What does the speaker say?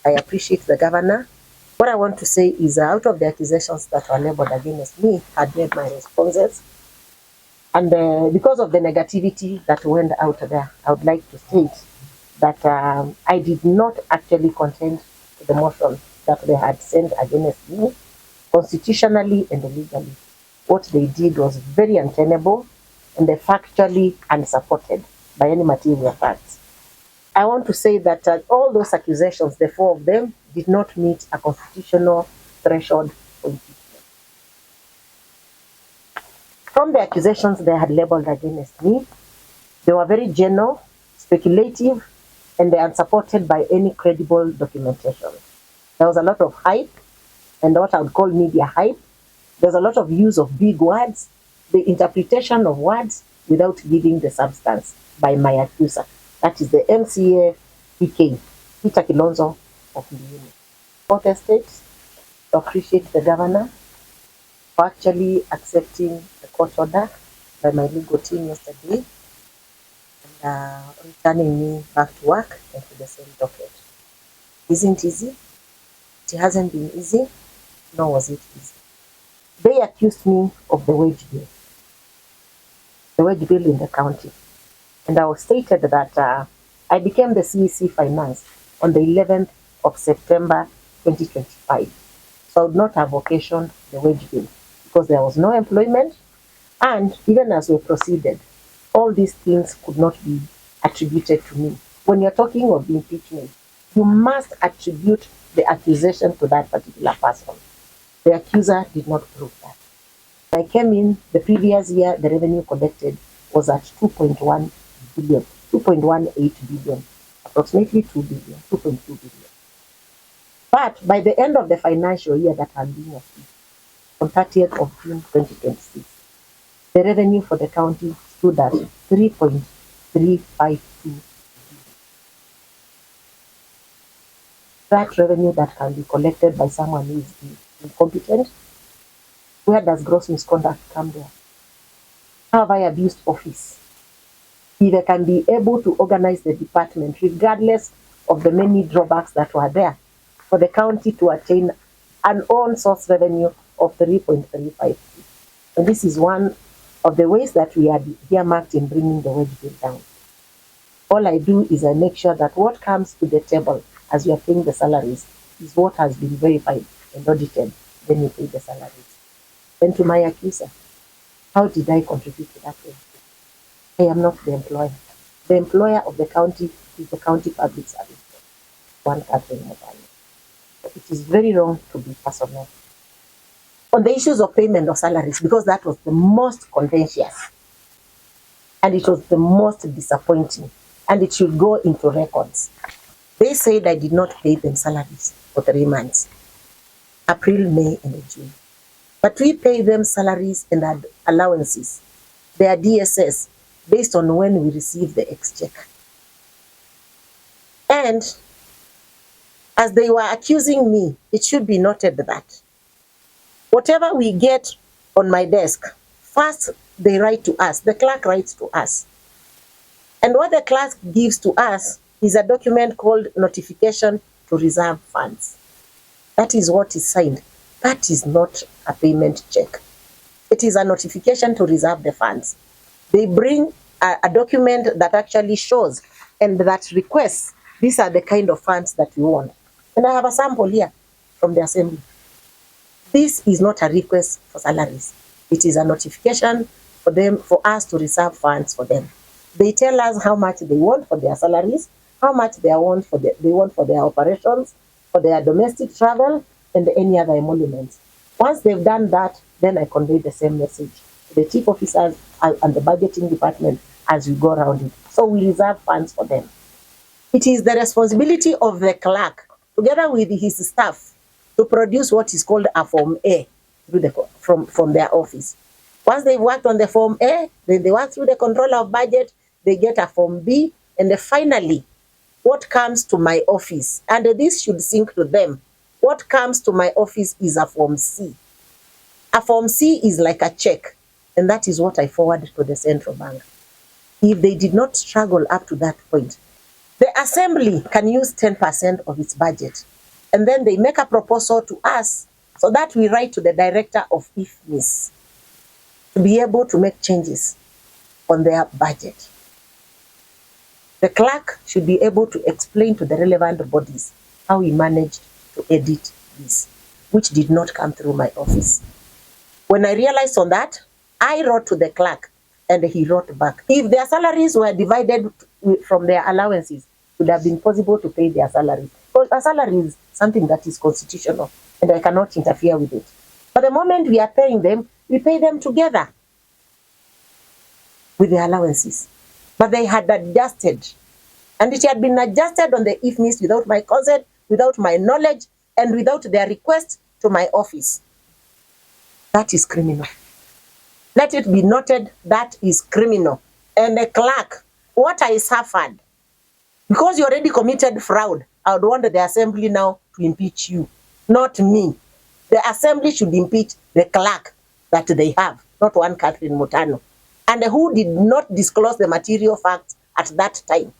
I appreciate the governor. What I want to say is out of the accusations that were leveled against me, I had made my responses. And because of the negativity that went out there, I would like to state that I did not actually contend to the motion that they had sent against me constitutionally and legally. What they did was very untenable and factually unsupported by any material facts. I want to say that all those accusations, the four of them, did not meet a constitutional threshold for impeachment. From the accusations they had labeled against me, they were very general, speculative, and they are unsupported by any credible documentation. There was a lot of hype, and what I would call media hype. There's a lot of use of big words, the interpretation of words without giving the substance by my accuser. That is the MCA PK, Peter Kilonzo of Mbuyuni. Fourth Estate, to appreciate the governor for actually accepting the court order by my legal team yesterday and returning me back to work and to the same docket. Isn't easy. It hasn't been easy, nor was it easy. They accused me of the wage bill in the county. And I was stated that I became the CEC Finance on the 11th of September 2025. So I would not have occasioned the wage bill because there was no employment. And even as we proceeded, all these things could not be attributed to me. When you're talking of the impeachment, you must attribute the accusation to that particular person. The accuser did not prove that. When I came in the previous year, the revenue collected was at 2.1 billion, 2.18 billion, approximately 2 billion, 2.2 billion. But by the end of the financial year that had been achieved, on 30th of June 2026, the revenue for the county stood at 3.352 billion. That revenue that can be collected by someone who is incompetent, where does gross misconduct come there? How have I abused office? If I can be able to organize the department, regardless of the many drawbacks that were there, for the county to attain an own source revenue of 3.35. And this is one of the ways that we are earmarked in bringing the wage bill down. All I do is I make sure that what comes to the table as you are paying the salaries is what has been verified and audited, then you pay the salaries. And to my accuser, how did I contribute to that wage bill? I am not the employer. The employer of the county is the county public service, one Catherine Mutanu. It is very wrong to be personal on the issues of payment of salaries, because that was the most contentious and it was the most disappointing, and it should go into records. They said I did not pay them salaries for 3 months, April, May, and June. But we pay them salaries and allowances, their DSS, based on when we receive the exchequer. And as they were accusing me, it should be noted that whatever we get on my desk, first they write to us, the clerk writes to us. And what the clerk gives to us is a document called Notification to Reserve Funds. That is what is signed. That is not a payment check. It is a notification to reserve the funds. They bring a document that actually shows and that requests, these are the kind of funds that you want. And I have a sample here from the assembly. This is not a request for salaries. It is a notification for them, for us to reserve funds for them. They tell us how much they want for their salaries, how much they want for their operations, for their domestic travel, and any other emoluments. Once they've done that, then I convey the same message to the chief officers and the budgeting department as we go around it. So we reserve funds for them. It is the responsibility of the clerk, together with his staff, to produce what is called a Form A from their office. Once they've worked on the Form A, then they work through the controller of budget, they get a Form B, and then finally, what comes to my office, and this should sink to them, what comes to my office is a Form C. A Form C is like a check, and that is what I forward to the central bank. If they did not struggle up to that point, The assembly can use 10% of its budget, and then they make a proposal to us so that we write to the director of IFMIS to be able to make changes on their budget. The clerk should be able to explain to the relevant bodies how he managed to edit this, which did not come through my office. When I realized on that, I wrote to the clerk and he wrote back. If their salaries were divided from their allowances, it would have been possible to pay their salaries. Because a salary is something that is constitutional and I cannot interfere with it. But the moment we are paying them, we pay them together with the allowances. But they had adjusted, and it had been adjusted on the IFMIS without my consent, without my knowledge, and without their request to my office. That is criminal. Let it be noted, that is criminal. And the clerk, what I suffered, because you already committed fraud, I would want the assembly now to impeach you, not me. The assembly should impeach the clerk that they have, not one Catherine Mutanu, and who did not disclose the material facts at that time.